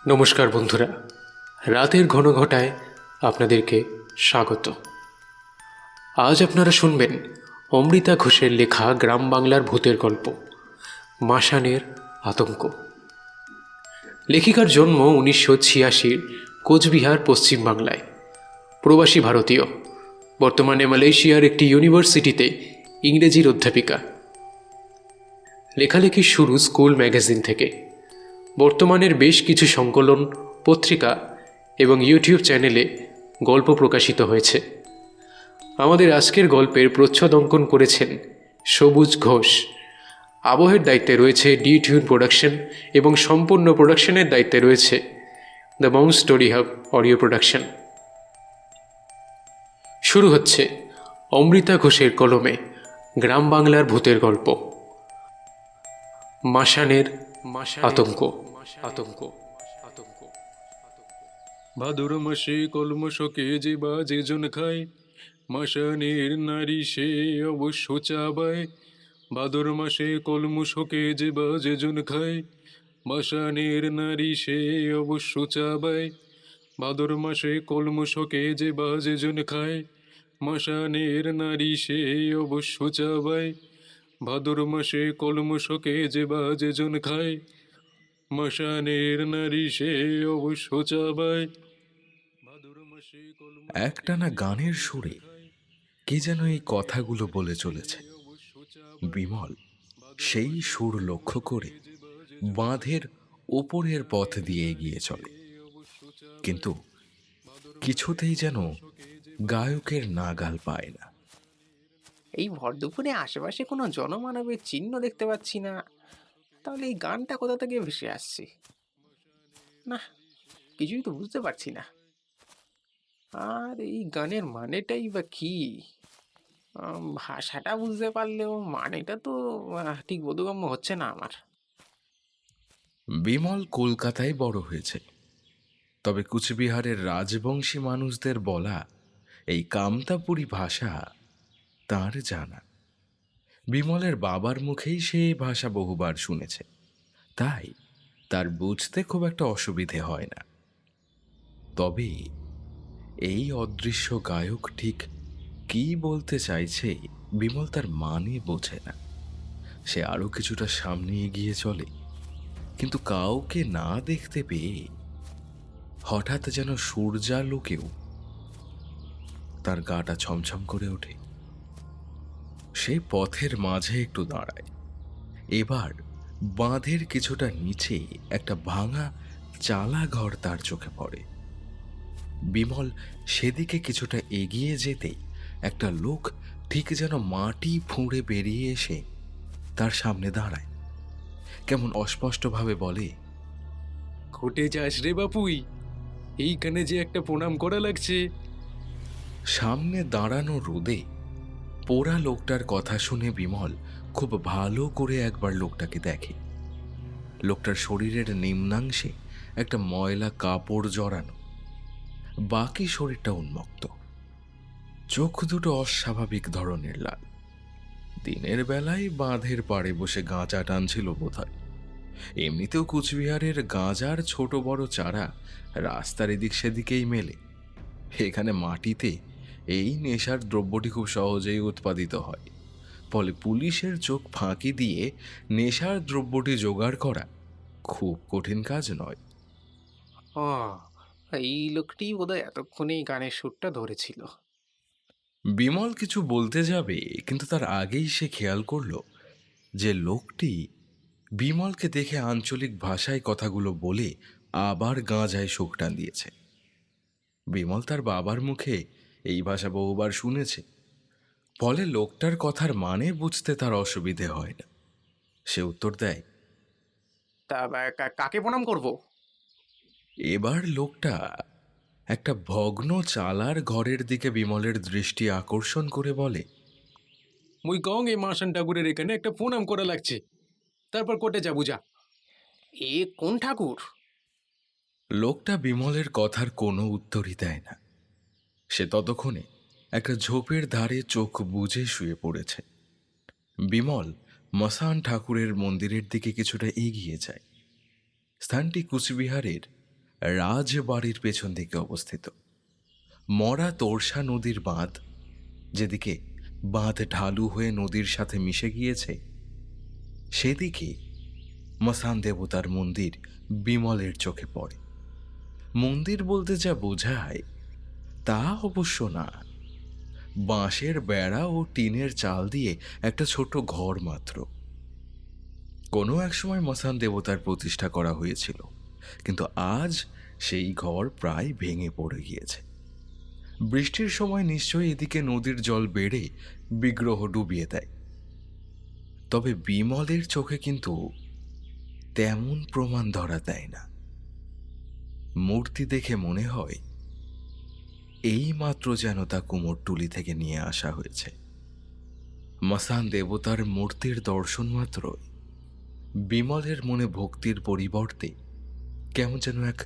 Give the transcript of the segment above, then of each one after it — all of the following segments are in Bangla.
নমস্কার বন্ধুরা, রাতের ঘন ঘটায় আপনাদেরকে স্বাগত। আজ আপনারা শুনবেন অমৃতা ঘোষের লেখা গ্রাম বাংলার ভূতের গল্প মাসানের আতঙ্ক। লেখিকার জন্ম 1986 কোচবিহার, পশ্চিমবাংলায়। প্রবাসী ভারতীয়, বর্তমানে মালয়েশিয়ার একটি ইউনিভার্সিটিতে ইংরেজির অধ্যাপিকা। লেখালেখির শুরু স্কুল ম্যাগাজিন থেকে। বর্তমানের বেশ কিছু সংকলন, পত্রিকা এবং ইউটিউব চ্যানেলে গল্প প্রকাশিত হয়েছে। আমাদের আজকের গল্পের প্রচ্ছদ অঙ্কন করেছেন সবুজ ঘোষ। আবহের দায়িত্বে রয়েছে ডি টিউন প্রোডাকশন এবং সম্পূর্ণ প্রোডাকশনের দায়িত্বে রয়েছে the Mount story hub audio production. শুরু হচ্ছে অমৃতা ঘোষের কলমে গ্রাম বাংলার ভূতের গল্প মাসানের আতঙ্ক। আতঙ্ক আতঙ্ক ভাদর মাসে কলমশকে যে বাজে জন খায়, মাসানের নারী সে অবশ্য চাবায়। ভাদর মাসে কলমশকে যে বাজে জন খায়, মাসানের নারী সে অবশ্য চাবায়। ভাদর মাসে কলমশকে যে বাজে জন খায়, মাসানের নারী সে অবশ্য চাবায়। ভাদর মাসে কলমশকে যে বাজে জন খায়, মাসানের নারী সে অবশ্য চাবায়। একটানা গানের সুরে কে যেন এই কথাগুলো বলে চলেছে। বিমল সেই সুর লক্ষ্য করে বাঁধের ওপরের পথ দিয়ে এগিয়ে চলে, কিন্তু কিছুতেই যেন গায়কের নাগাল পায় না। এই ভর দুপুরে আশেপাশে কোনো জনমানবের চিহ্ন দেখতে পাচ্ছি না। তাহলে এই গানটা কোথা থেকে ভেসে আসছে? না, কিছুই তো বুঝতে পারছি না। আর এই গানের মানেটাই বা কি? ভাষাটা বুঝতে পারলেও মানেটা তো ঠিক বোধগম্য হচ্ছে না আমার। বিমল কলকাতায় বড় হয়েছে, তবে কুচবিহারের রাজবংশী মানুষদের বলা এই কামতাপুরী ভাষা তার জানা। বিমলের বাবার মুখেই সে এই ভাষা বহুবার শুনেছে, তাই তার বুঝতে খুব একটা অসুবিধে হয় না। তবে এই অদৃশ্য গায়ক ঠিক কি বলতে চাইছে বিমল তার মানে বোঝে না। সে আরো কিছুটা সামনে এগিয়ে চলে, কিন্তু কাউকে না দেখতে পেয়ে হঠাৎ যেন সূর্যালোকেও তার গাটা ছমছম করে ওঠে। সে পথের মাঝে একটু দাঁড়ায়। এবার বাঁধের কিছুটা নিচে একটা ভাঙা চালা ঘর তার চোখে পড়ে। বিমল সেদিকে কিছুটা এগিয়ে যেতেই একটা লোক ঠিক যেন মাটি ফুঁড়ে বেরিয়ে এসে তার সামনে দাঁড়ায়। কেমন অস্পষ্টভাবে বলে, কোটে যাস রে বাপুই, এইখানে যে একটা প্রণাম করা লাগছে। সামনে দাঁড়ানো রোদে পোড়া লোকটার কথা শুনে বিমল খুব ভালো করে একবার লোকটাকে দেখে। লোকটার শরীরের নিম্নাংশে একটা ময়লা কাপড় জড়ানো, বাকি শরীরটা উন্মুক্ত। চোখ দুটো অস্বাভাবিক ধরনের লাল। দিনের বেলায় বাঁধের পাড়ে বসে গাঁজা টানছিল বোধহয়। এমনিতেও কুচবিহারের গাঁজার ছোট বড় চারা রাস্তার এদিক সেদিকেই মেলে। এখানে মাটিতে এই নেশার দ্রব্যটি খুব সহজেই উৎপাদিত হয়, ফলে পুলিশের চোখ ফাঁকি দিয়ে নেশার দ্রব্যটি জোগাড় করা খুব কঠিন কাজ নয়। ও, এই লোকটি বোধহয় এতক্ষণে গানের সুরটা ধরেছিল। বিমল কিছু বলতে যাবে, কিন্তু তার আগেই সে খেয়াল করল যে লোকটি বিমলকে দেখে আঞ্চলিক ভাষায় কথাগুলো বলে আবার গাঁজায় শোক টান দিয়েছে। বিমল তার বাবার মুখে এই ভাষা বহুবার শুনেছে, ফলে লোকটার কথার মানে বুঝতে তার অসুবিধে হয় না। সে উত্তর দেয়, তা কাকে প্রণাম করব? এবার লোকটা একটা ভগ্ন চালার ঘরের দিকে বিমলের দৃষ্টি আকর্ষণ করে বলে, মুই কং এই মাসান ঠাকুরের এখানে একটা প্রণাম করা লাগছে, তারপর কোটে যাবো যা। এ কোন ঠাকুর? লোকটা বিমলের কথার কোনো উত্তরই দেয় না। সে ততক্ষণে একটা ঝোপের ধারে চোখ বুজে শুয়ে পড়েছে। বিমল মসান ঠাকুরের মন্দিরের দিকে কিছুটা এগিয়ে যায়। স্থানটি কুচবিহারের রাজবাড়ির পেছন দিকে অবস্থিত। মরা তোরসা নদীর বাঁধ, যেদিকে বাঁধ ঢালু হয়ে নদীর সাথে মিশে গিয়েছে, সেদিকে মসান দেবতার মন্দির বিমলের চোখে পড়ে। মন্দির বলতে যা বোঝায় তা অবশ্য না, বাঁশের বেড়া ও টিনের চাল দিয়ে একটা ছোট ঘর মাত্র। কোনো এক সময় মসান দেবতার প্রতিষ্ঠা করা হয়েছিল, কিন্তু আজ সেই ঘর প্রায় ভেঙে পড়ে গিয়েছে। বৃষ্টির সময় নিশ্চয়ই এদিকে নদীর জল বেড়ে বিগ্রহ ডুবিয়ে দেয়। তবে বিমলের চোখে কিন্তু তেমন প্রমাণ ধরা দেয় না। মূর্তি দেখে মনে হয় এই মাত্র যেন তা কুমোরটুলি থেকে নিয়ে আসা হয়েছে। মসান দেবতার মূর্তির দর্শন মাত্রই বিমলের মনে ভক্তির পরিবর্তে কেমন যেন এক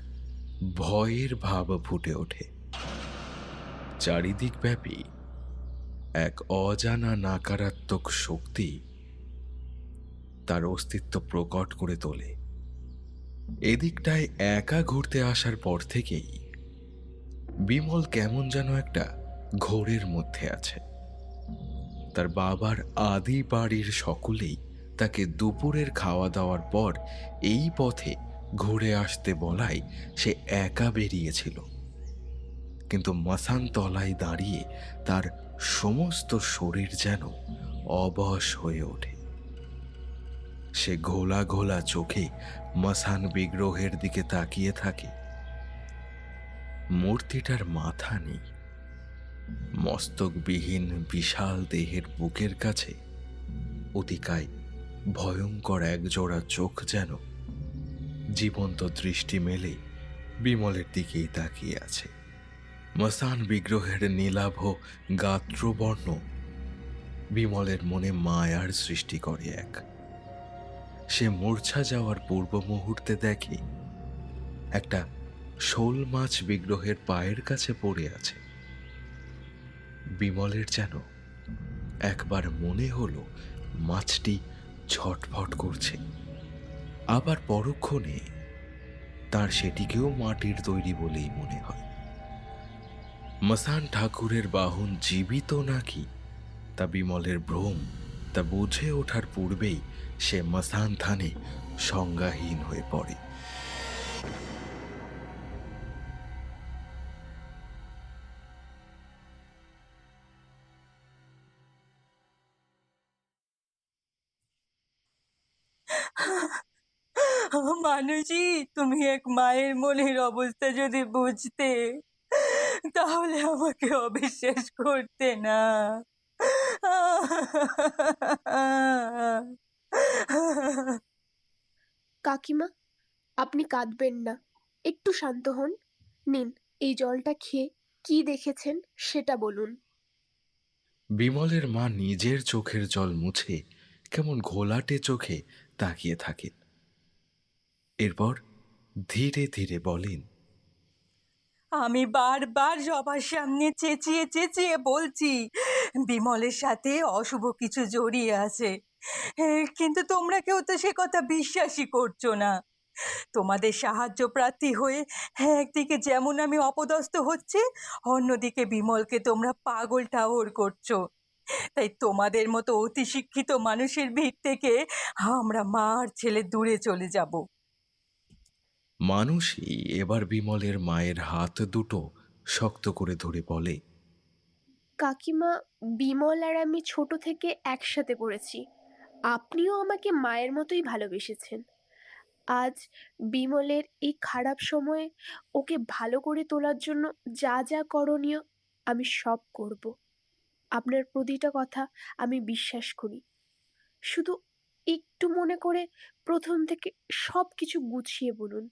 ভয়ের ভাব ফুটে ওঠে। চারিদিক ব্যাপী এক অজানা নাকারাত্মক শক্তি তার অস্তিত্ব প্রকট করে তোলে। এদিকটায় একা ঘুরতে আসার পর থেকেই বিমল কেমন যেন একটা ঘোরের মধ্যে আছে। তার বাবার আদি বাড়ির সকলেই তাকে দুপুরের খাওয়া দাওয়ার পর এই পথে ঘুরে আসতে বলায় সে একা বেরিয়েছিল, কিন্তু মসান তলায় দাঁড়িয়ে তার সমস্ত শরীর যেন অবশ হয়ে ওঠে। সে ঘোলা ঘোলা চোখে মসান বিগ্রহের দিকে তাকিয়ে থাকে। মূর্তিটার মাথা নেই, মস্তকবিহীন বিশাল দেহের বুকের কাছে অতিকায় ভয়ঙ্কর একজোড়া চোখ যেন জীবন্ত দৃষ্টি মেলে বিমলের দিকেই তাকিয়ে আছে। মসান বিগ্রহের নীলাভ গাত্রবর্ণ বিমলের মনে মায়ার সৃষ্টি করে এক। সে মূর্ছা যাওয়ার পূর্ব মুহূর্তে দেখে একটা শোল মাছ বিগ্রহের পায়ের কাছে পড়ে আছে। বিমলের যেন একবার মনে হলো মাছটি ছটফট করছে, আবার পরক্ষণে তার সেটিকেও মাটির তৈরি বলেই মনে হয়। মসান ঠাকুরের বাহন জীবিত নাকি তা বিমলের ভ্রম, তা বুঝে ওঠার পূর্বেই সে মসান থানে সংজ্ঞাহীন হয়ে পড়ে। মানুষই তুমি এক মায়ের মনের অবস্থা যদি বুঝতে, তাহলে আমাকে অবিশ্বাস করতে না। কাকিমা, আপনি কাঁদবেন না, একটু শান্ত হন। নিন, এই জলটা খেয়ে কি দেখেছেন সেটা বলুন। বিমলের মা নিজের চোখের জল মুছে কেমন ঘোলাটে চোখে তাকিয়ে থাকেন। এরপর ধীরে ধীরে বলেন, আমি বারবার সবার সামনে চেঁচিয়ে চেঁচিয়ে বলছি বিমলের সাথে অশুভ কিছু জড়িয়ে আছে, কিন্তু তোমরা কেউ তো সে কথা বিশ্বাসই করছো না। তোমাদের সাহায্য প্রার্থী হয়ে একদিকে যেমন আমি অপদস্থ হচ্ছি, অন্যদিকে বিমলকে তোমরা পাগল ঠাহর করছো। তাই তোমাদের মতো অতি শিক্ষিত মানুষের ভিড় থেকে আমরা মা আর ছেলে দূরে চলে যাব। মানুষই এবার বিমলের মায়ের হাত দুটো শক্ত করে ধরে বলে, কাকিমা, বিমল আর আমি ছোট থেকে একসাথে পড়েছি। আপনিও আমাকে মায়ের মতোই ভালোবেসেছেন। আজ বিমলের এই খারাপ সময়ে ওকে ভালো করে তোলার জন্য যা যা করণীয় আমি সব করব। আপনার প্রতিটা কথা আমি বিশ্বাস করি। শুধু একটু মনে করে প্রথম থেকে সব কিছু গুছিয়ে বলুন।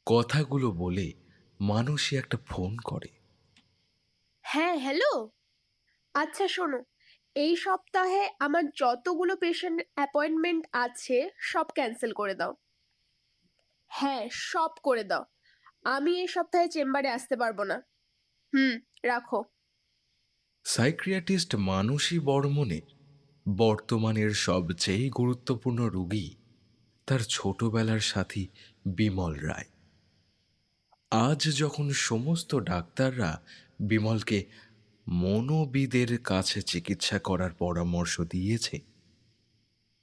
কথাগুলো বলে মানুষই একটা ফোন করে। হ্যাঁ, হ্যালো। আচ্ছা শোনো, এই সপ্তাহে আমার যতগুলো পেশেন্ট অ্যাপয়েন্টমেন্ট আছে সব ক্যান্সেল করে দাও। হ্যাঁ, সব করে দাও। আমি এই সপ্তাহে চেম্বারে আসতে পারবো না। রাখো। সাইক্রিয়াটিস্ট মানুষই বর্মনে বর্তমানের সবচেয়ে গুরুত্বপূর্ণ রোগী তার ছোটবেলার সাথী বিমল রায়। আজ যখন সমস্ত ডাক্তাররা বিমলকে মনোবিদের কাছে চিকিৎসা করার পরামর্শ দিয়েছে,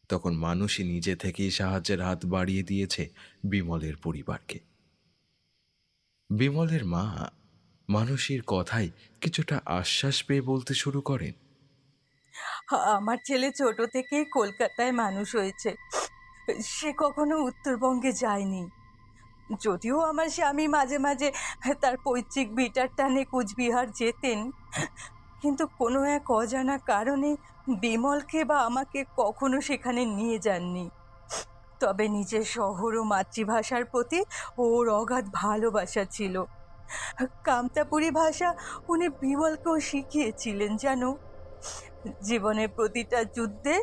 তখন মানুষই নিজে থেকেই সাহায্যের হাত বাড়িয়ে দিয়েছে বিমলের পরিবারকে। বিমলের মা মানুষের কথায় কিছুটা আশ্বাস পেয়ে বলতে শুরু করেন, আমার ছেলে ছোট থেকেই কলকাতায় মানুষ হয়েছে, সে কখনো উত্তরবঙ্গে যায়নি। যদিও আমার স্বামী মাঝে মাঝে তার পৈতৃক ভিটার টানে কুচবিহার যেতেন, কিন্তু কোনো এক অজানা কারণে বিমলকে বা আমাকে কখনো সেখানে নিয়ে যাননি। তবে নিজের শহর ও মাতৃভাষার প্রতি ওর অগাধ ভালোবাসা ছিল। কামতাপুরী ভাষা উনি বিমলকেও শিখিয়েছিলেন জানো। জীবনের প্রতিটা যুদ্ধে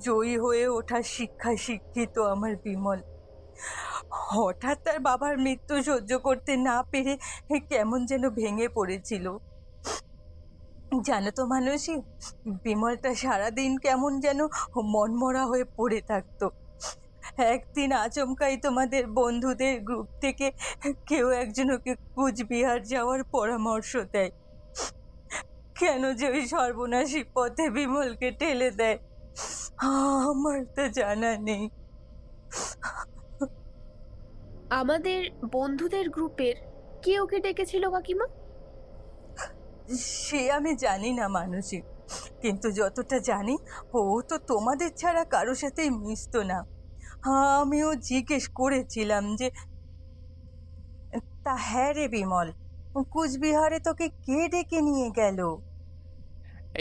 জয়ী হয়ে ওঠার শিক্ষায় শিক্ষিত আমার বিমল। হঠাৎ তার বাবার মৃত্যু সহ্য করতে না পেরে কেমন যেন ভেঙে পড়েছিল। জানো তো মানুষই, বিমলটা সারাদিন কেমন যেন মনমরা হয়ে পড়ে থাকতো। একদিন আচমকাই তোমাদের বন্ধুদের গ্রুপ থেকে কেউ একজন ওকে কুচবিহার যাওয়ার পরামর্শ দেয়। কেন যে ওই সর্বনাশী পথে বিমলকে ঠেলে দেয় আমার তো জানা নেই। আমাদের বন্ধুদের গ্রুপের কে ওকে ডেকেছিল কাকিমা? সে আমি জানি না মানসী, কিন্তু যতটা জানি ও তো তোমাদের ছাড়া কারো সাথেই মিশতো না। আমিও জিজ্ঞেস করেছিলাম যে, তা হ্যাঁ রে বিমল, কুচবিহারে তোকে কে ডেকে নিয়ে গেল?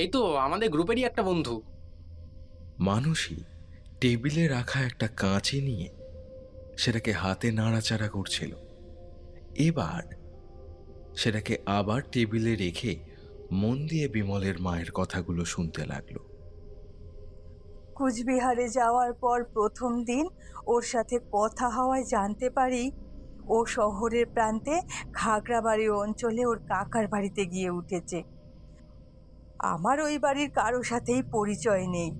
এই তো আমাদের গ্রুপেরই একটা বন্ধু। মানুষই টেবিলে রাখা একটা কাঁচি নিয়ে সেটাকে হাতে নাড়াচাড়া করছিল। এবার সেটাকে আবার টেবিলে রেখে মন দিয়ে বিমলের মায়ের কথাগুলো শুনতে লাগলো। কুচবিহারে যাওয়ার পর প্রথম দিন ওর সাথে কথা হওয়ায় জানতে পারি ও শহরের প্রান্তে খাগড়াবাড়ি অঞ্চলে ওর কাকার বাড়িতে গিয়ে উঠেছে। আমার ওই বাড়ির কারো সাথেই পরিচয় নেই।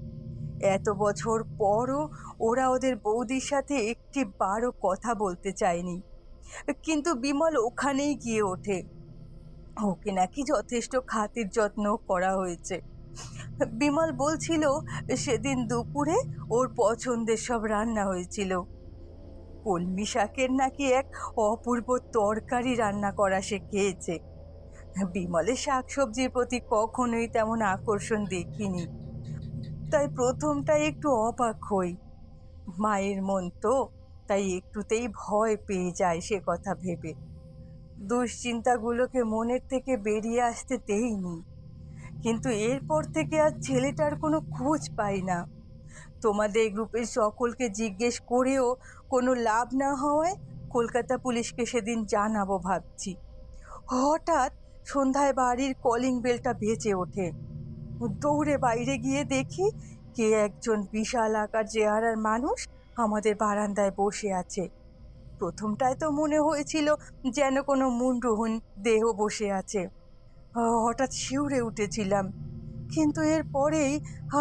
এত বছর পরও ওরা ওদের বৌদির সাথে একটি বারও কথা বলতে চায়নি, কিন্তু বিমল ওখানেই গিয়ে ওঠে। ওকে নাকি যথেষ্ট খাতির যত্ন করা হয়েছে। বিমল বলছিল সেদিন দুপুরে ওর পছন্দের সব রান্না হয়েছিল। কলমি শাকের নাকি এক অপূর্ব তরকারি রান্না করা সে খেয়েছে। বিমলের শাকসবজির প্রতি কখনোই তেমন আকর্ষণ দেখিনি, তাই প্রথমটাই একটু অবাক হই। মায়ের মন তো, তাই একটুতেই ভয় পেয়ে যায় সে কথা ভেবে। দুশ্চিন্তাগুলোকে মনের থেকে বেরিয়ে আসতে দেইনি, কিন্তু এরপর থেকে আর ছেলেটার কোনো খোঁজ পাই না। তোমাদের গ্রুপের সকলকে জিজ্ঞেস করেও কোনো লাভ না হওয়ায় কলকাতা পুলিশকে সেদিন জানাবো ভাবছি। হঠাৎ সন্ধ্যায় বাড়ির কলিং বেলটা বেজে ওঠে। দৌড়ে বাইরে গিয়ে দেখি কে একজন বিশাল আকার চেহারার মানুষ আমাদের বারান্দায় বসে আছে। প্রথমটায় তো মনে হয়েছিল যেন কোনো মুন্ডহীন দেহ বসে আছে। হঠাৎ শিউরে উঠেছিলাম, কিন্তু এর পরেই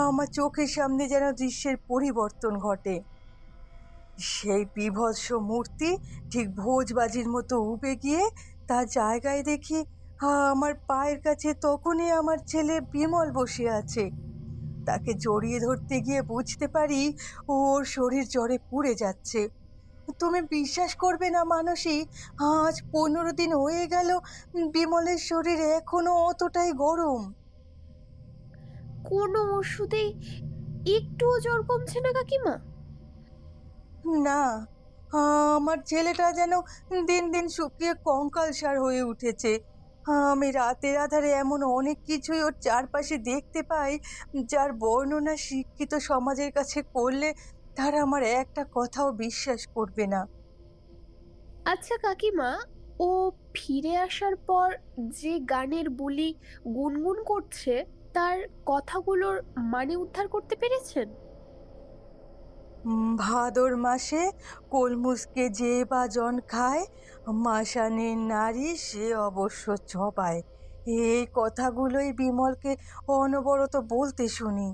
আমার চোখের সামনে যেন দৃশ্যের পরিবর্তন ঘটে। সেই বীভৎস মূর্তি ঠিক ভোজবাজির মতো উবে গিয়ে তার জায়গায় দেখি আমার পায়ের কাছে তখনই আমার ছেলে বিমল বসে আছে। তাকে জড়িয়ে ধরতে গিয়ে বুঝতে পারি ওর শরীর জ্বরে পুড়ে যাচ্ছে। তুমি বিশ্বাস করবে না মানসী, আজ 15 দিন হয়ে গেল বিমলের শরীর এখনো অতটাই গরম। কোনো ওষুধেই একটুও জ্বর কমছে না কাকিমা? না, আমার ছেলেটা যেন দিন দিন শুকিয়ে কঙ্কালসার হয়ে উঠেছে। আমি রাতের আধারে এমন অনেক কিছুই ওর চারপাশে দেখতে পাই যার বর্ণনা শিক্ষিত সমাজের কাছে করলে তারা আমার একটা কথাও বিশ্বাস করবে না। আচ্ছা কাকিমা, ও ফিরে আসার পর যে গানের বুলি গুনগুন করছে তার কথাগুলোর মানে উদ্ধার করতে পেরেছেন? ভাদর মাসে কলমুসকে যে বা জন খায়, মাসানের নারী সে অবশ্য চপায়। এই কথাগুলোই বিমলকে অনবরত বলতে শুনি,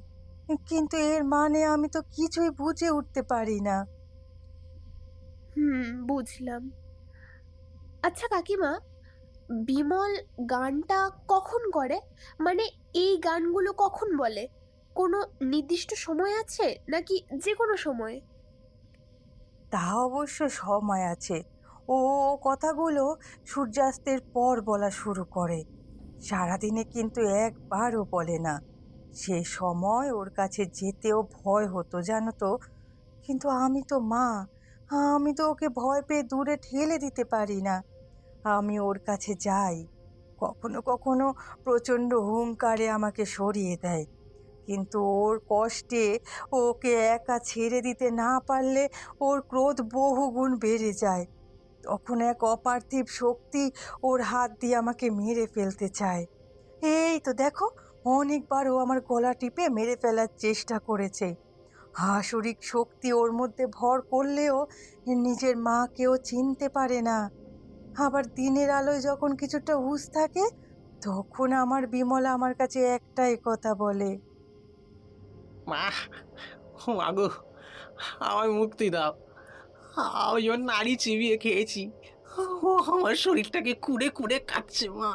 কিন্তু এর মানে আমি তো কিছুই বুঝে উঠতে পারি না। বুঝলাম। আচ্ছা কাকিমা, বিমল গানটা কখন করে? মানে এই গানগুলো কখন বলে? কোনো নির্দিষ্ট সময় আছে নাকি যে কোনো সময়? তা অবশ্য সময় আছে। ও কথাগুলো সূর্যাস্তের পর বলা শুরু করে। সারাদিনে কিন্তু একবারও বলে না। সে সময় ওর কাছে যেতেও ভয় হতো, জানো তো। কিন্তু আমি তো মা, আমি তো ওকে ভয় পেয়ে দূরে ঠেলে দিতে পারি না। আমি ওর কাছে যাই, কখনো কখনো প্রচণ্ড হুংকারে আমাকে সরিয়ে দেয়। কিন্তু ওর কষ্টে ওকে একা ছেড়ে দিতে না পারলে ওর ক্রোধ বহুগুণ বেড়ে যায়। তখন এক অপার্থিব শক্তি ওর হাত দিয়ে আমাকে মেরে ফেলতে চায়। এই তো দেখো, অনেকবার ও আমার গলা টিপে মেরে ফেলার চেষ্টা করেছে। আসরিক শক্তি ওর মধ্যে ভর করলেও নিজের মাকেও চিনতে পারে না। আবার দিনের আলোয় যখন কিছুটা হুঁশ থাকে, তখন আমার বিমলা আমার কাছে একটাই কথা বলে। মা, ও মাগো, আমায় মুক্তি দাও। আমি ওর নাড়ি চিবিয়ে খেয়েছি। ও আমার শরীরটাকে কুড়ে কুড়ে খাচ্ছে মা,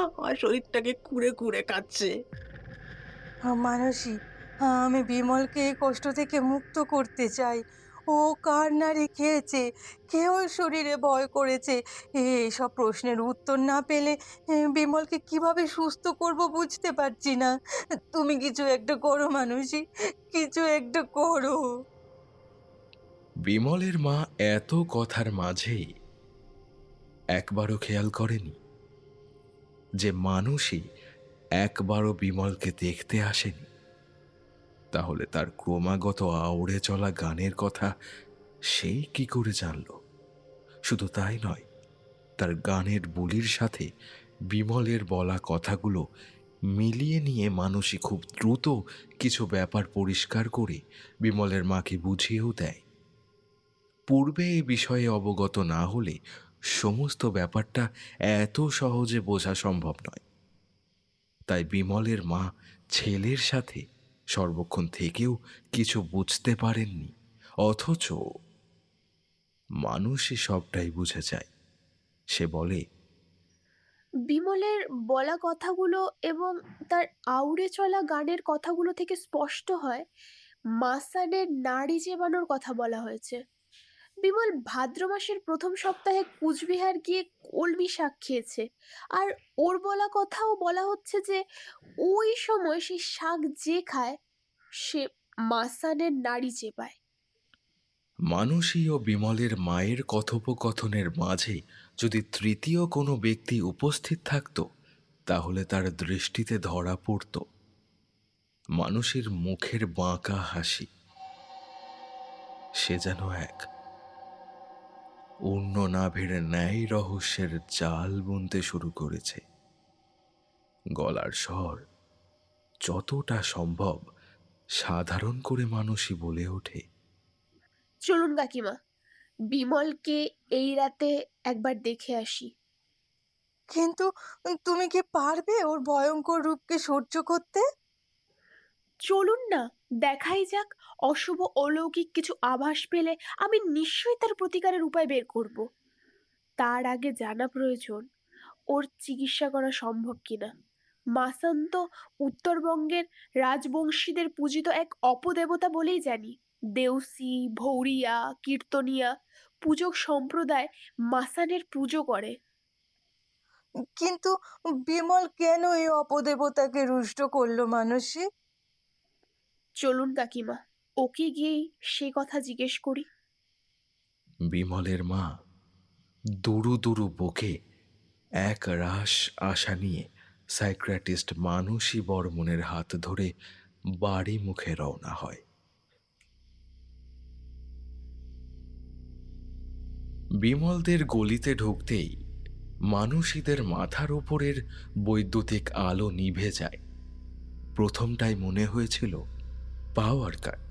আমার শরীরটাকে কুড়ে কুড়ে খাচ্ছে। মানসী, আমি বিমলকে এই কষ্ট থেকে মুক্ত করতে চাই। ও কার নাড়ি খেয়েছে, কে ওর শরীরে ভয় করেছে, এইসব প্রশ্নের উত্তর না পেলে বিমলকে কিভাবে সুস্থ করব বুঝতে পারছি না। তুমি কিছু একটা করো মানসী, কিছু একটা করো। বিমলের মা এত কথার মাঝেই একবারও খেয়াল করেনি যে মানুষই একবারও বিমলকে দেখতে আসেনি। তাহলে তার ক্রমাগত আউড়ে চলা গানের কথা সেই কি করে জানল? শুধু তাই নয়, তার গানের বুলির সাথে বিমলের বলা কথাগুলো মিলিয়ে নিয়ে মানুষই খুব দ্রুত কিছু ব্যাপার পরিষ্কার করে বিমলের মাকে বুঝিয়েও দেয়। পূর্বে এ বিষয়ে অবগত না হলে সমস্ত ব্যাপারটা এত সহজে বোঝা সম্ভব নয়। তাই বিমলের মা ছেলের সাথে সর্বক্ষণ থেকেও কিছু বুঝতে পারেননি, অথচ মানুষই সবটাই বুঝে যায়। সে বলে, বিমলের বলা কথাগুলো এবং তার আউড়ে চলা গানের কথাগুলো থেকে স্পষ্ট হয় মাসানের নাড়ি চেবানোর কথা বলা হয়েছে। বিমল ভাদ্র মাসের প্রথম সপ্তাহে কুচবিহার গিয়ে কলমি শাক খেয়েছে। আর ওর বলা কথাও বলা হচ্ছে যে ওই সময় সেই শাক যে খায় সে মাসানের নাড়ি চেপায়। মানুষই ও বিমলের মায়ের কথোপকথনের মাঝে যদি তৃতীয় কোনো ব্যক্তি উপস্থিত থাকত, তাহলে তার দৃষ্টিতে ধরা পড়ত মানুষের মুখের বাঁকা হাসি। সে যেন এক অন্য নাভের ন্যায় রহস্যের জাল বুনতে শুরু করেছে। গলার স্বর যতটা সম্ভব সাধারণ করে মানুষই বলে ওঠে, চলুন কাকিমা, বিমলকে এই রাতে একবার দেখে আসি। কিন্তু তুমি কি পারবে ওর ভয়ঙ্কর রূপকে সহ্য করতে? চলুন না, দেখাই যাক। অশুভ অলৌকিক কিছু আভাস পেলে আমি নিশ্চয়ই তার প্রতিকারের উপায় বের করব। তার আগে জানা প্রয়োজন ওর চিকিৎসা করা সম্ভব কিনা। মাসান তো উত্তরবঙ্গের রাজবংশীদের পূজিত এক অপদেবতা বলেই জানি। দেউসি, ভৌরিয়া, কীর্তনিয়া পূজক সম্প্রদায় মাসানের পুজো করে। কিন্তু বিমল কেন এই অপদেবতাকে রুষ্ট করলো মানসী? চলুন কাকিমা, ওকে গিয়েই সে কথা জিজ্ঞেস করি। বিমলের মা দুরু দুরু বকে এক রাশ আশা নিয়ে সাইক্রাটিস্ট মানুষই বর্মনের হাত ধরে বাড়ি মুখে রওনা হয়। বিমলদের গলিতে ঢুকতেই মানুষীদের মাথার উপরের বৈদ্যুতিক আলো নিভে যায়। প্রথমটাই মনে হয়েছিল পাওয়ার কাট,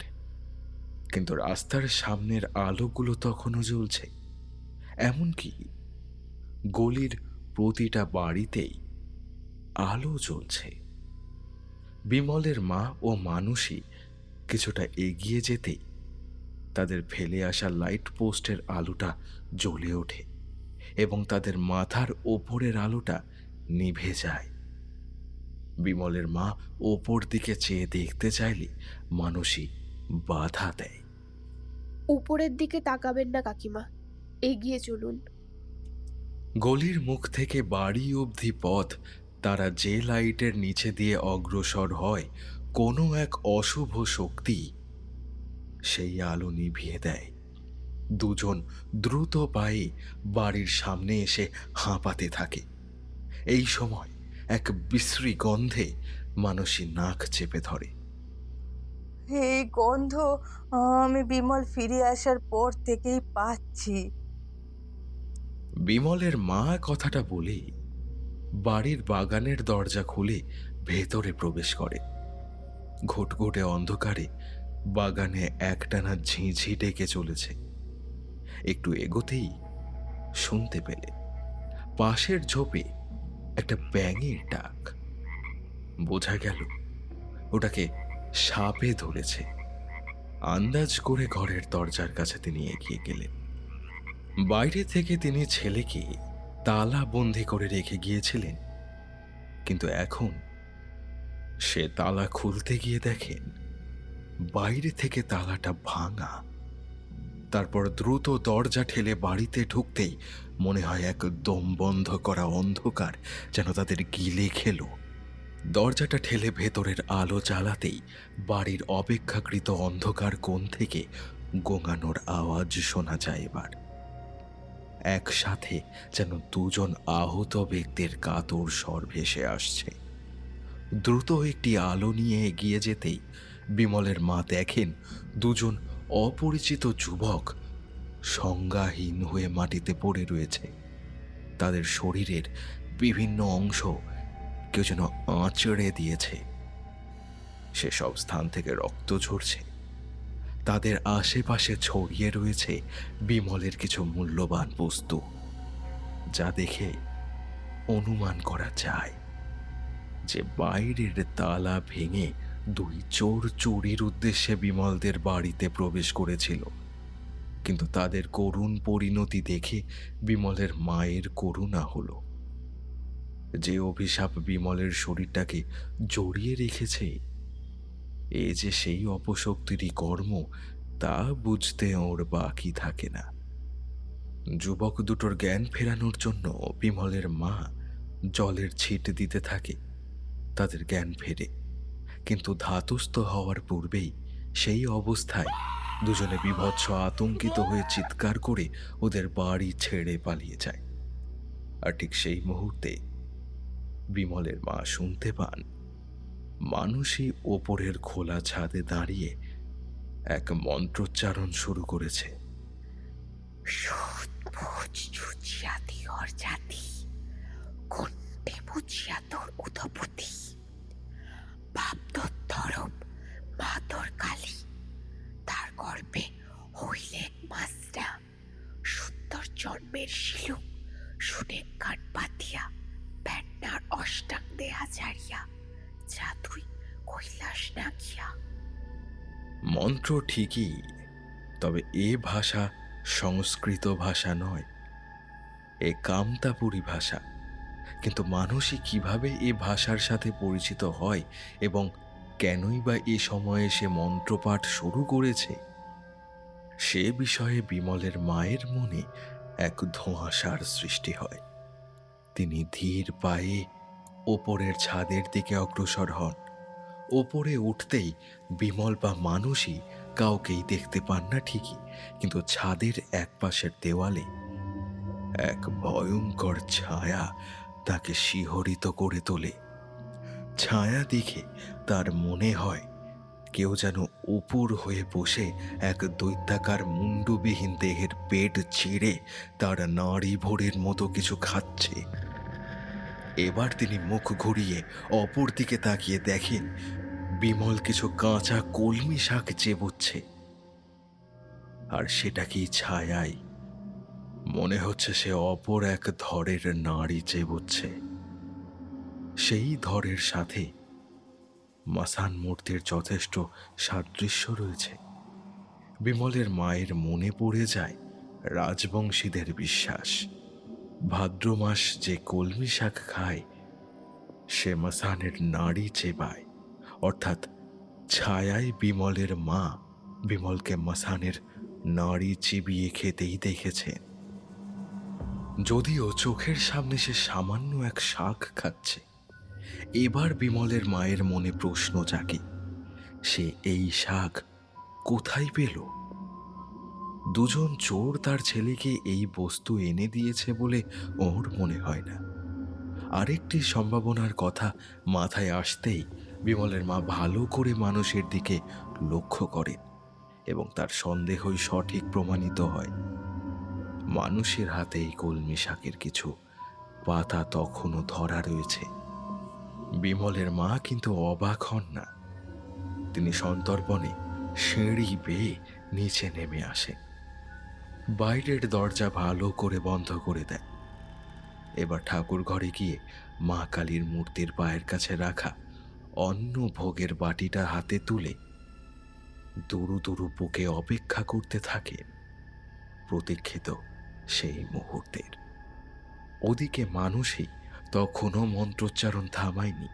কিন্তু রাস্তার সামনের আলোগুলো তখনও জ্বলছে। এমনকি গলির প্রতিটা বাড়িতেই আলো জ্বলছে। বিমলের মা ও মানুষই কিছুটা এগিয়ে যেতেই তাদের ফেলে আসা লাইট পোস্টের আলোটা জ্বলে ওঠে এবং তাদের মাথার ওপরের আলোটা নিভে যায়। বিমলের মা ওপর দিকে চেয়ে দেখতে চাইলে মানসী বাধা দেয়। উপরের দিকে তাকাবেন না কাকিমা, এগিয়ে চলুন। গলির মুখ থেকে বাড়ি অবধি পথ তারা যে লাইটের নিচে দিয়ে অগ্রসর হয়, কোনো এক অশুভ শক্তি সেই আলো নিভিয়ে দেয়। দুজন দ্রুত পায়ে বাড়ির সামনে এসে হাঁপাতে থাকে। এই সময় এক বিশ্রী গন্ধে মানসী নাক চেপে ধরে। এই গন্ধ আমি বিমল ফিরে আসার পর থেকেই পাচ্ছি। বিমলের মা কথাটা বলে বাড়ির বাগানের দরজা খুলে ভেতরে প্রবেশ করে। ঘুটঘুটে অন্ধকারে বাগানে একটানা ঝিঁঝি ডেকে চলেছে। একটু এগোতেই শুনতে পেলে পাশের ঝোপে একটা ব্যাঙের ডাক। বোঝা গেল ওটাকে সাপে ধরেছে। আন্দাজ করে ঘরের দরজার কাছে তিনি এগিয়ে গেলেন। বাইরে থেকে তিনি ছেলেকে তালা বন্দি করে রেখে গিয়েছিলেন, কিন্তু এখন সে তালা খুলতে গিয়ে দেখেন বাইরে থেকে তালাটা ভাঙা। তারপর দ্রুত দরজা ঠেলে বাড়িতে ঢুকতেই মনে হয় এক দম বন্ধ করা অন্ধকার যেন তাদের গিলে খেল। দরজাটা ঠেলে ভেতরের আলো জ্বালাতেই বাড়ির অপেক্ষাকৃত অন্ধকার কোণ থেকে গোঙানোর আওয়াজ শোনা যায়। এবার একসাথে যেন দুজন আহত ব্যক্তির কাতর স্বর ভেসে আসছে। দ্রুত একটি আলো নিয়ে এগিয়ে যেতেই বিমলের মা দেখেন দুজন অপরিচিত যুবক সংজ্ঞাহীন হয়ে মাটিতে পড়ে রয়েছে। তাদের শরীরের বিভিন্ন অংশ কেউ যেন আঁচড়ে দিয়েছে। সেসব স্থান থেকে রক্ত ঝরছে। তাদের আশেপাশে ছড়িয়ে রয়েছে বিমলের কিছু মূল্যবান বস্তু, যা দেখে অনুমান করা যায় যে বাইরের তালা ভেঙে দুই চোর চুরির উদ্দেশ্যে বিমলদের বাড়িতে প্রবেশ করেছিল। কিন্তু তাদের করুণ পরিণতি দেখে বিমলের মায়ের করুণা হলো। যে অভিশাপ বিমলের শরীরটাকে জড়িয়ে রেখেছে, এ যে সেই অপশক্তিরই কর্ম তা বুঝতে ওর বাকি থাকে না। যুবক দুটোর জ্ঞান ফেরানোর জন্য বিমলের মা জলের ছিট দিতে থাকে। তাদের জ্ঞান ফেরে, কিন্তু ধাতস্থ হওয়ার পূর্বেই সেই অবস্থায় দুজনে বীভৎস আতঙ্কিত হয়ে চিৎকার করে ওদের বাড়ি ছেড়ে পালিয়ে যায়। আর ঠিক সেই মুহূর্তে বিমলের মা শুনতে পান মানুষই ওপরের খোলা ছাদে দাঁড়িয়ে এক মন্ত্রোচ্চারণ শুরু করেছে। তার গর্বে হইলেন মাসটা সুন্দর জন্মের শিলু, শুনে কাঠ পাতিয়া প্যান্নার অষ্টাং দেহা ছাড়িয়া জাদুই কৈলাস নাকিয়া। মন্ত্র ঠিকই, তবে এ ভাষা সংস্কৃত ভাষা নয়, এ কামতাপুরী ভাষা। কিন্তু মানুষই কিভাবে এ ভাষার সাথে পরিচিত হয় এবং কেনই বা এ সময়ে সে মন্ত্রপাঠ শুরু করেছে, সে বিষয়ে বিমলের মায়ের মনে এক ধোঁয়াশার সৃষ্টি হয়। তিনি ধীর পায়ে ওপরের ছাদের দিকে অগ্রসর হন। ওপরে উঠতেই বিমল বা মানুষই কাউকেই দেখতে পান না ঠিকই, কিন্তু ছাদের এক পাশের দেওয়ালে এক ভয়ঙ্কর ছায়া তাকে শিহরিত করে তোলে। ছায়া দেখে তার মনে হয় কেউ যেন উপুর হয়ে বসে এক দৈত্যাকার মুন্ডবিহীন দেহের পেট ছিঁড়ে তার নাড়ি ভোরের মতো কিছু খাচ্ছে। এবার তিনি মুখ ঘুরিয়ে অপর দিকে তাকিয়ে দেখেন বিমল কিছু কাঁচা কলমি শাক চেবুচ্ছে। আর সেটাকেই ছায়ায় মনে হচ্ছে সে অপর এক ধরের নাড়ি চেবুচ্ছে। সেই ধরের সাথে মাসান মূর্তির যথেষ্ট সাদৃশ্য রয়েছে। বিমলের মায়ের মনে পড়ে যায় রাজবংশীদের বিশ্বাস, ভাদ্র মাস যে কলমি শাক খায় সে মশানের নাড়ি চেবায়, অর্থাৎ ছায়ায় বিমলের মা বিমলকে মশানের নাড়ি চিবিয়ে খেতেই দেখেছে। যদিও চোখের সামনে সে সামান্য এক শাক খাচ্ছে, এবার বিমলের মায়ের মনে প্রশ্ন জাগে, সে এই শাক কোথায় পেল? দুজন চোর তার ছেলেকে এই বস্তু এনে দিয়েছে বলে ওর মনে হয় না। আরেকটি সম্ভাবনার কথা মাথায় আসতেই বিমলের মা ভালো করে মানুষের দিকে লক্ষ্য করেন এবং তার সন্দেহই সঠিক প্রমাণিত হয়। মানুষের হাতে এই কলমি শাকের কিছু পাতা তখনও ধরা রয়েছে। বিমলের মা কিন্তু অবাক হন না। তিনি সন্তর্পণে সিঁড়ি বেয়ে নিচে নেমে আসেন, বাইরের দরজা ভালো করে বন্ধ করে দেন। এবার ঠাকুর ঘরে গিয়ে মা কালীর মূর্তির পায়ের কাছে রাখা অন্ন ভোগের বাটিটা হাতে তুলে দুরু দুরু বুকে অপেক্ষা করতে থাকে প্রতীক্ষিত সেই মুহূর্তের। ওদিকে মানুষই তখনও মন্ত্রোচ্চারণ থামায়নি।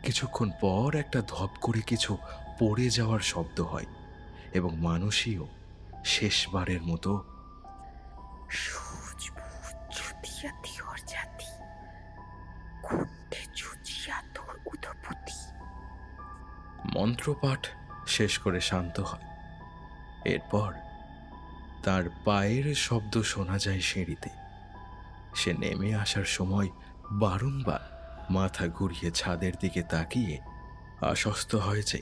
কিছুক্ষণ পর একটা ধপ করে কিছু পড়ে যাওয়ার শব্দ হয় এবং মানুষইও শেষবারের মতো মন্ত্রপাঠ শেষ করে শান্ত হয়। এরপর তার পায়ের শব্দ শোনা যায় সিঁড়িতে। সে নেমে আসার সময় বারংবার মাথা ঘুরিয়ে ছাদের দিকে তাকিয়ে আশ্বস্ত হয়েছে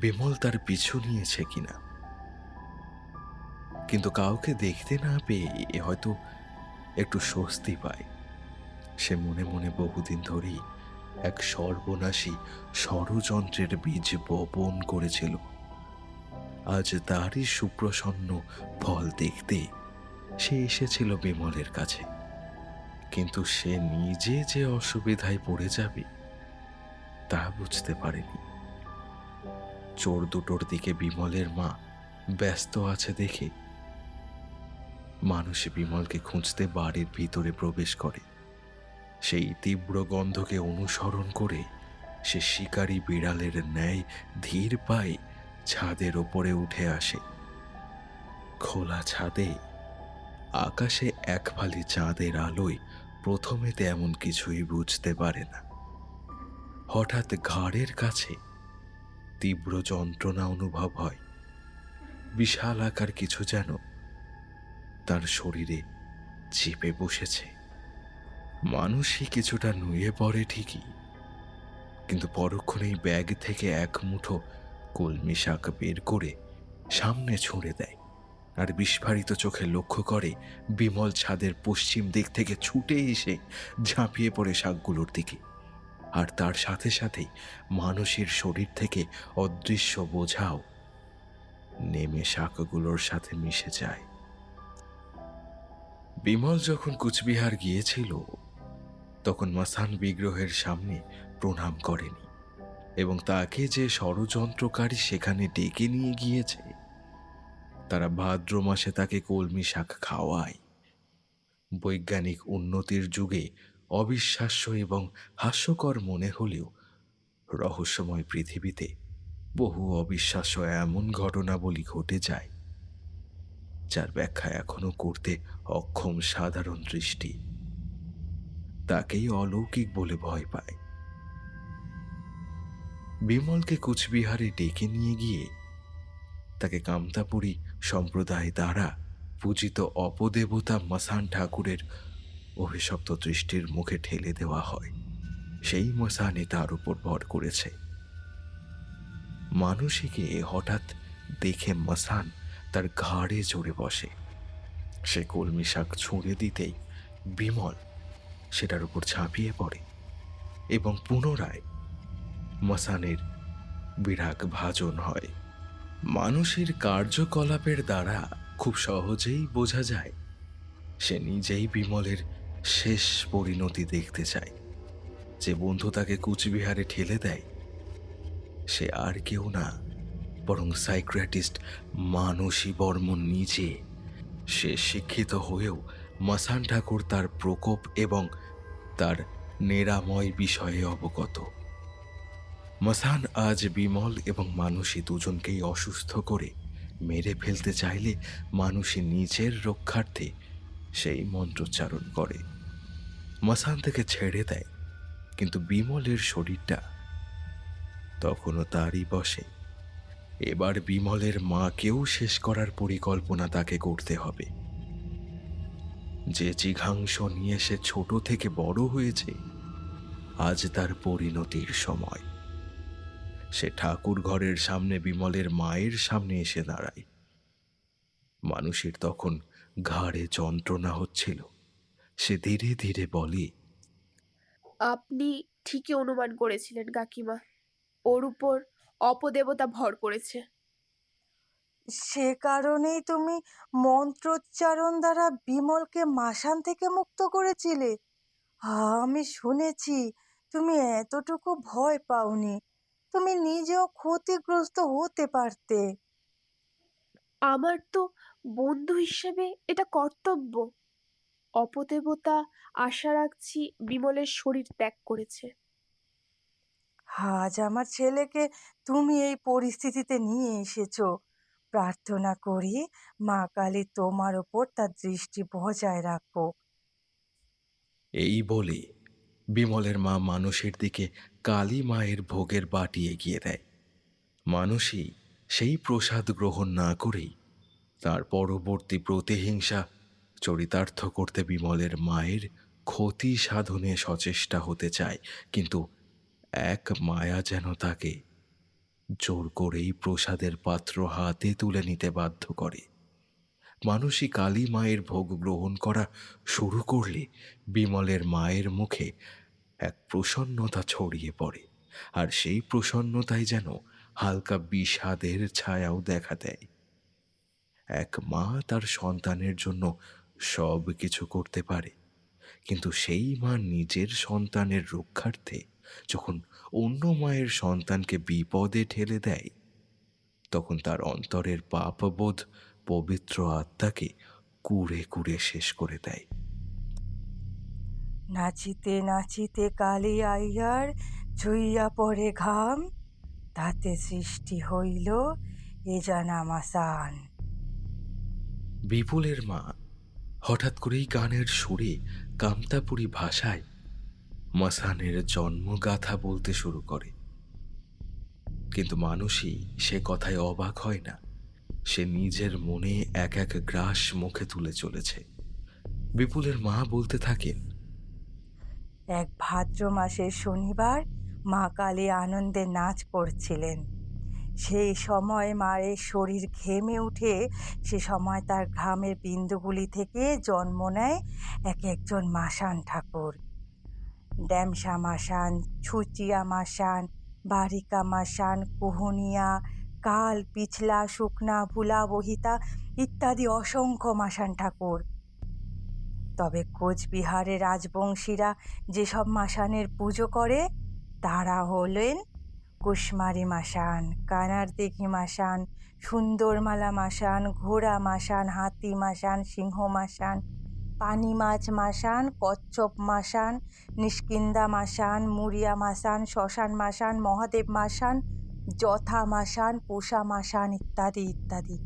বিমল তার পিছু নিয়েছে কিনা, কিন্তু কাউকে দেখতে না পেয়ে হয়তো একটু স্বস্তি পায়। সে মনে মনে বহুদিন ধরেই এক সর্বনাশী ষড়যন্ত্রের বীজ বপন করেছিল। আজ তারই সুপ্রসন্ন ফল দেখতে সে এসেছিল বিমলের কাছে, কিন্তু সে নিজে যে অসুবিধায় পড়ে যাবে তা বুঝতে পারেনি। চোর দুটোর দিকে বিমলের মা ব্যস্ত আছে দেখে মানুষ বিমলকে খুঁজতে বাড়ির ভিতরে প্রবেশ করে। সেই তীব্র গন্ধকে অনুসরণ করে সে শিকারী বিড়ালের ন্যায় ধীর পায়ে ছাদের ওপরে উঠে আসে। খোলা ছাদে আকাশে এক ফালি চাঁদের আলোয় প্রথমে তেমন কিছুই বুঝতে পারে না। হঠাৎ ঘাড়ের কাছে তীব্র যন্ত্রণা অনুভব হয়। বিশাল আকার কিছু যেন তার শরীরে চেপে বসেছে। মানুষই কিছুটা নুয়ে পড়ে ঠিকই, কিন্তু পরক্ষণেই ব্যাগ থেকে এক মুঠো কলমি শাক বের করে সামনে ছুঁড়ে দেয় আর বিস্ফারিত চোখে লক্ষ্য করে বিমল ছাদের পশ্চিম দিক থেকে ছুটে এসে ঝাঁপিয়ে পড়ে শাকগুলোর দিকে। আর তার সাথে সাথেই মানুষের শরীর থেকে অদৃশ্য বোঝাও নেমে শাকগুলোর সাথে মিশে যায়। বিমল যখন কুচবিহার গিয়েছিল তখন মাসান বিগ্রহের সামনে প্রণাম করেনি এবং তাকে যে ষড়যন্ত্রকারী সেখানে ডেকে নিয়ে গিয়েছে তারা ভাদ্র মাসে তাকে কলমি শাক খাওয়ায়। বৈজ্ঞানিক উন্নতির যুগে অবিশ্বাস্য এবং হাস্যকর মনে হলেও রহস্যময় পৃথিবীতে বহু অবিশ্বাস্য এমন ঘটনাবলী ঘটে যায় যার ব্যাখ্যা এখনো করতে অক্ষম সাধারণ দৃষ্টি। তাকেই অলৌকিক বলে ভয় পায়। বিমলকে কুচবিহারে ডেকে নিয়ে গিয়ে তাকে কামতাপুরী সম্প্রদায় দ্বারা পূজিত অপদেবতা মসান ঠাকুরের অভিশপ্ত দৃষ্টির মুখে ঠেলে দেওয়া হয়। সেই মসানে তার উপর ভর করেছে। মানুষীকে হঠাৎ দেখে মসান তার ঘাড়ে চড়ে বসে। সে কলমি শাক ছুঁড়ে দিতেই বিমল সেটার উপর ঝাঁপিয়ে পড়ে এবং পুনরায় মসানের বিরাগ ভাজন হয়। মানুষের কার্যকলাপের দ্বারা খুব সহজেই বোঝা যায় সে নিজেই বিমলের শেষ পরিণতি দেখতে চায়। যে বন্ধু তাকে কুচবিহারে ঠেলে দেয় সে আর কেউ না, বরং সাইকিয়াট্রিস্ট মানসী বর্মন নিজে। সে শিক্ষিত হয়েও মসান ঠাকুর তার প্রকোপ এবং তার নিরাময় বিষয়ে অবগত। মসান আজ বিমল এবং মানুষী দুজনকেই অসুস্থ করে মেরে ফেলতে চাইলে মানুষী নিজের রক্ষার্থে সেই মন্ত্রোচ্চারণ করে। মসান থেকে ছেড়ে দেয়, কিন্তু বিমলের শরীরটা তখনও তারই বশে। এবার বিমলের মাকেও শেষ করার পরিকল্পনা তাকে করতে হবে। যে জিঘাংস নিয়ে সে ছোট থেকে বড় হয়েছে, আজ তার পরিণতির সময়। সে ঠাকুর ঘরের সামনে বিমলের মায়ের সামনে এসে দাঁড়ায়। মানুষের তখন ঘাড়ে যন্ত্রণা হচ্ছিল। সে ধীরে ধীরে বলে, আপনি ঠিকই অনুমান করেছিলেন কাকিমা, ওর উপর অপদেবতা ভর করেছে। সে কারণেই তুমি মন্ত্রোচ্চারণ দ্বারা বিমলকে মাসান থেকে মুক্ত করেছিলে। আমি শুনেছি তুমি এতটুকু ভয় পাওনি, তুমি নিজেও ক্ষতিগ্রস্ত হতে পারতে। আমার তো বন্ধু হিসেবে এটা কর্তব্য। অপদেবতা আশা রাখছি বিমলের শরীর ত্যাগ করেছে। আজ আমার ছেলেকে তুমি এই পরিস্থিতিতে নিয়ে এসেছো। প্রার্থনা করি মা কালী তোমার ওপর তার দৃষ্টি বজায় রাখো। এই বলে বিমলের মা মানুষের দিকে কালী মায়ের ভোগের বাটি এগিয়ে দেয়। মানুষই সেই প্রসাদ গ্রহণ না করেই তার পরবর্তী প্রতিহিংসা চরিতার্থ করতে বিমলের মায়ের ক্ষতি সাধনে সচেষ্টা হতে চায়, কিন্তু এক মায়া যেন তাকে জোর করেই প্রসাদের পাত্র হাতে তুলে নিতে বাধ্য করে। মানুষই কালী মায়ের ভোগ গ্রহণ করা শুরু করলে বিমলের মায়ের মুখে এক প্রসন্নতা ছড়িয়ে পড়ে, আর সেই প্রসন্নতাই যেন হালকা বিষাদের ছায়াও দেখা দেয়। এক মা তার সন্তানের জন্য সব কিছু করতে পারে, কিন্তু সেই মা নিজের সন্তানের রক্ষার্থে যখন অন্য মায়ের সন্তানকে বিপদে ঠেলে দেয়, তখন তার অন্তরের পাপবোধ পবিত্র আত্মাকে কুড়ে কুড়ে শেষ করে দেয়। নাচিতে নাচিতে কালী আইয়ার ছুইয়া পড়ে ঘাম, তাতে সৃষ্টি হইল এ জানা মাসান। বিপুলের মা হঠাৎ করেই গানের সুরে কামতাপুরী ভাষায় মসানের জন্মগাথা বলতে শুরু করে, কিন্তু মানুষই সে কথায় অবাক হয় না। সে নিজের মনে এক এক গ্রাস মুখে তুলে চলেছে। বিপুলের মা বলতে থাকেন, এক ভাদ্র মাসের শনিবার মা কালী আনন্দে নাচ করছিলেন। সেই সময় মায়ের শরীর ঘেমে উঠে, সে সময় তার ঘামের বিন্দুগুলি থেকে জন্ম নেয় এক একজন মাসান ঠাকুর। ড্যামসা মাসান, ছুচিয়া মাসান, বারিকা মাসান, কুহুনিয়া, কাল, পিছলা, শুকনা, ভুলা, বহিতা ইত্যাদি অসংখ্য মাসান ঠাকুর। তবে কোচবিহারের রাজবংশীরা যেসব মাসানের পুজো করে তারা হলেন কুশমারি মাসান, কানারদিঘি মাসান, সুন্দরমালা মাসান, ঘোড়া মাসান, হাতি মাসান, সিংহ মাসান, পানি মাছ মাসান, কচ্ছপ মাসান, নিষ্কিন্দা মাসান, মুরিয়া মাসান, শ্মশান মাসান, মহাদেব মাসান, যথা মাসান, পোষা মাসান ইত্যাদি ইত্যাদি।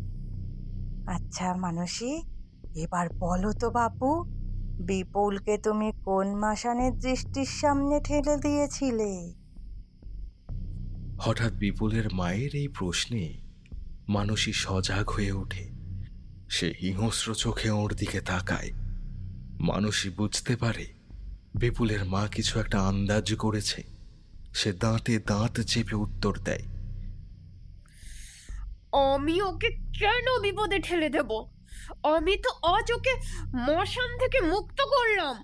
আচ্ছা মানসী, এবার বলো তো বাপু, বিপুলকে তুমি কোন মাসানের দৃষ্টির সামনে ঠেলে দিয়েছিলে? হঠাৎ বিপুলের মায়ের এই প্রশ্নে মানুষই সজাগ হয়ে ওঠে। সে হিংস্র চোখে ওর দিকে তাকায়। মানুষই বুঝতে পারে বিপুলের মা কিছু একটা আন্দাজ করেছে। সে দাঁতে দাঁত চেপে উত্তর দেয়, আমি ওকে কেন বিপদে ঠেলে দেব? আমি তো আজ ওকে মশান থেকে মুক্ত করলাম।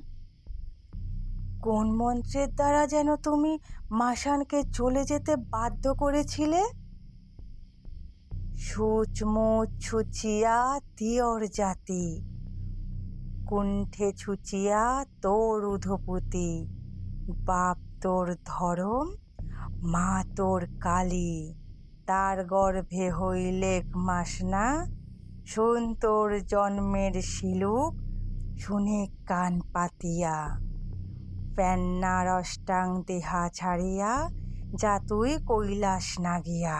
কোন মন্ত্রের দ্বারা যেন তুমি মাসানকে চলে যেতে বাধ্য করেছিলে? সুচমুচ ছুচিয়া তিয়র জাতি, কুণ্ঠে ছুচিয়া তোর উধপতি, বাপ তোর ধরম, মা তোর কালী, তার গর্ভে হইলেক মাসনা, শোন তোর জন্মের শিলুক, শুনে কান পাতিয়া, ফেন্নার অষ্টাং দেহা ছাড়িয়া, যা তুই কৈলাস না গিয়া।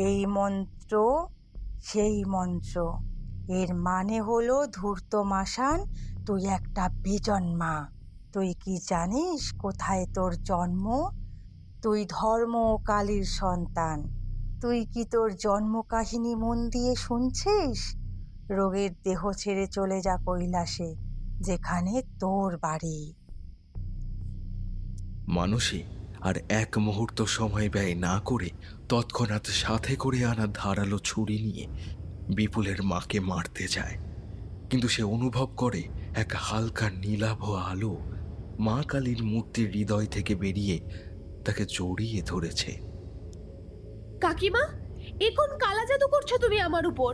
এই মন্ত্র সেই মন্ত্র, এর মানে হলো ধূর্ত মাসান, তুই একটা বেজন্মা। তুই কি জানিস কোথায় তোর জন্ম? তুই ধর্ম ও কালীর সন্তান। তুই কি তোর জন্ম কাহিনী মন দিয়ে শুনছিস? রোগের দেহ ছেড়ে চলে যা কৈলাসে, যেখানে তোর বাড়ি। মানসী আর এক মুহূর্ত সময় ব্যয় না করে তৎক্ষণাৎ সাথে করে আনা ধারালো ছুরি নিয়ে বিপুলের মাকে মারতে যায়। কিন্তু সে অনুভব করে এক হালকা নীলাভ আলো মা কালীর মূর্তির হৃদয় থেকে বেরিয়ে তাকে জড়িয়ে ধরেছে। কাকিমা, এ কোন কালা জাদু করছো তুমি আমার উপর?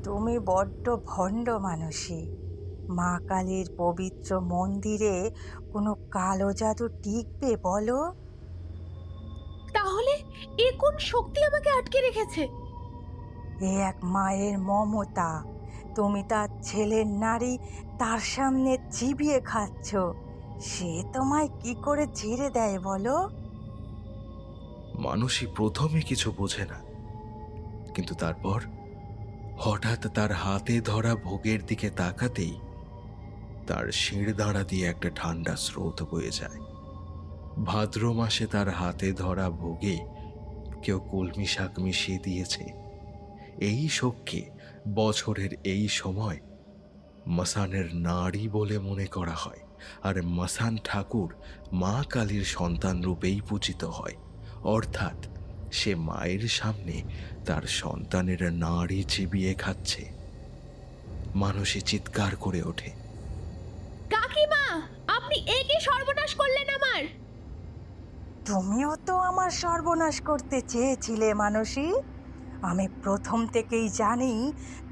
তুমি বড্ড ভণ্ড মানসী। মা কালীর পবিত্র মন্দিরে কোনো কালো জাদু টিকবে বলো? তাহলে এ কোন শক্তি আমাকে আটকে রেখেছে? এ এক মায়ের মমতা। তুমি তার ছেলের নারী, তার সামনে চিবিয়ে খাচ্ছ। সে তোমায় কি করে ছেড়ে দেয় বলো? মানসী প্রথমে কিছু বোঝে না, কিন্তু তারপর হঠাৎ তার হাতে ধরা ভোগের দিকে তাকাতেই তার শির দাঁড়া দিয়ে একটা ঠান্ডা স্রোত বয়ে যায়। ভাদ্র মাসে তার হাতে ধরা ভোগে কেউ কলমি শাক মিশিয়ে দিয়েছে। এই শোককে বছরের এই সময় মসানের নারী বলে মনে করা হয়, আর মসান ঠাকুর মা কালীর সন্তান রূপেই পূজিত হয়। অর্থাৎ সে মায়ের সামনে তার সন্তানের নাড়ি চিবিয়ে খাচ্ছে। মানসী চিৎকার করে ওঠে, কাকিমা, আপনি এ কি সর্বনাশ করলেন আমার? তুমিও তো আমার সর্বনাশ করতে চেয়েছিলে মানসী। আমি প্রথম থেকেই জানি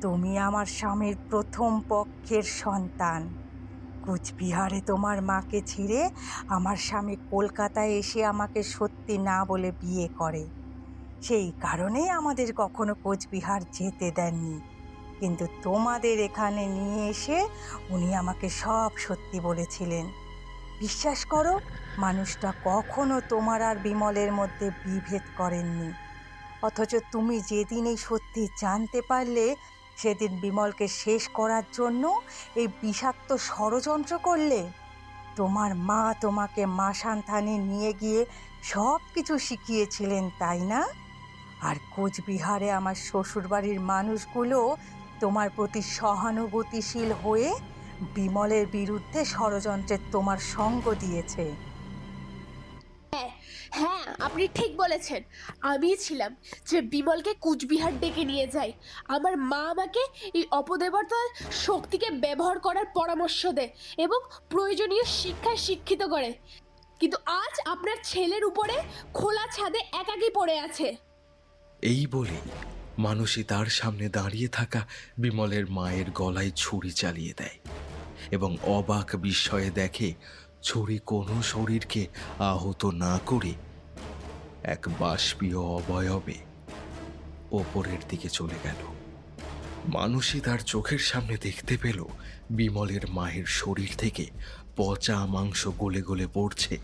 তুমি আমার স্বামীর প্রথম পক্ষের সন্তান। কুচবিহারে তোমার মাকে ছেড়ে আমার স্বামী কলকাতায় এসে আমাকে সত্যি না বলে বিয়ে করে। সেই কারণেই আমাদের কখনো কোচবিহার যেতে দেননি, কিন্তু তোমাদের এখানে নিয়ে এসে উনি আমাকে সব সত্যি বলেছিলেন। বিশ্বাস করো, মানুষটা কখনো তোমার আর বিমলের মধ্যে বিভেদ করেননি। অথচ তুমি যেদিন এই সত্যি জানতে পারলে, সেদিন বিমলকে শেষ করার জন্য এই বিষাক্ত ষড়যন্ত্র করলে। তোমার মা তোমাকে মাসান থানে নিয়ে গিয়ে সব কিছু শিখিয়েছিলেন, তাই না? আর কোচবিহারে আমার শ্বশুরবাড়ির মানুষগুলো তোমার প্রতি সহানুভূতিশীল হয়ে বিমলের বিরুদ্ধে ষড়যন্ত্রের তোমার সঙ্গ দিয়েছে। হ্যাঁ, আপনি ঠিক বলেছেন। আমি ছিলাম যে বিমলকে কুচবিহার ডেকে নিয়ে যাই। আমার মা আমাকে এই অপদেবতার শক্তিকে ব্যবহার করার পরামর্শ দেয় এবং প্রয়োজনীয় শিক্ষায় শিক্ষিত করে। কিন্তু আজ আপনার ছেলের উপরে খোলা ছাদে একাকী পড়ে আছে। এই বলে মানসী তার সামনে দাঁড়িয়ে থাকা বিমলের মায়ের গলায় ছুরি চালিয়ে দেয় এবং অবাক বিস্ময়ে দেখে ছুরি কোনো শরীরকে আহত না করে এক বাষ্পীয় অবয়বে ওপরের দিকে চলে গেল। মানসী তার চোখের সামনে দেখতে পেল বিমলের মায়ের শরীর থেকে পচা মাংস গলে গলে পড়ছে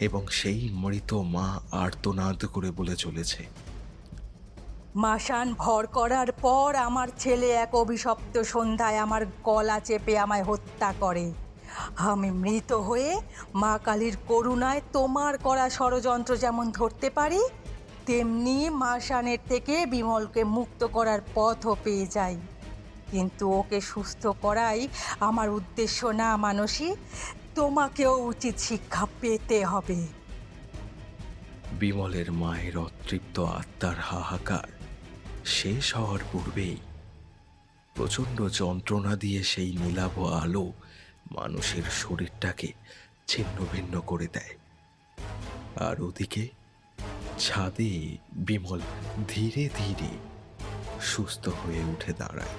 এবং সেই মৃত মা আর্তনাদ করে বলে চলেছে, মাসান ভর করার পর আমার ছেলে এক অভিশপ্ত সন্ধ্যায় আমার গলা চেপে আমায় হত্যা করে। আমি মৃত হয়ে মা কালীর করুণায় তোমার করা ষড়যন্ত্র যেমন ধরতে পারি, তেমনি মাসানের থেকে বিমলকে মুক্ত করার পথও পেয়ে যাই। কিন্তু ওকে সুস্থ করাই আমার উদ্দেশ্য না মানসী, তোমাকেও উচিত শিক্ষা পেতে হবে। বিমলের মায়ের অতৃপ্ত আত্মার হাহাকার শেষ হওয়ার পূর্বেই প্রচণ্ড যন্ত্রণা দিয়ে সেই নীলাভ আলো মানুষের শরীরটাকে ছিন্ন ভিন্ন করে দেয়। আর ওদিকে ছাদে বিমল ধীরে ধীরে সুস্থ হয়ে উঠে দাঁড়ায়।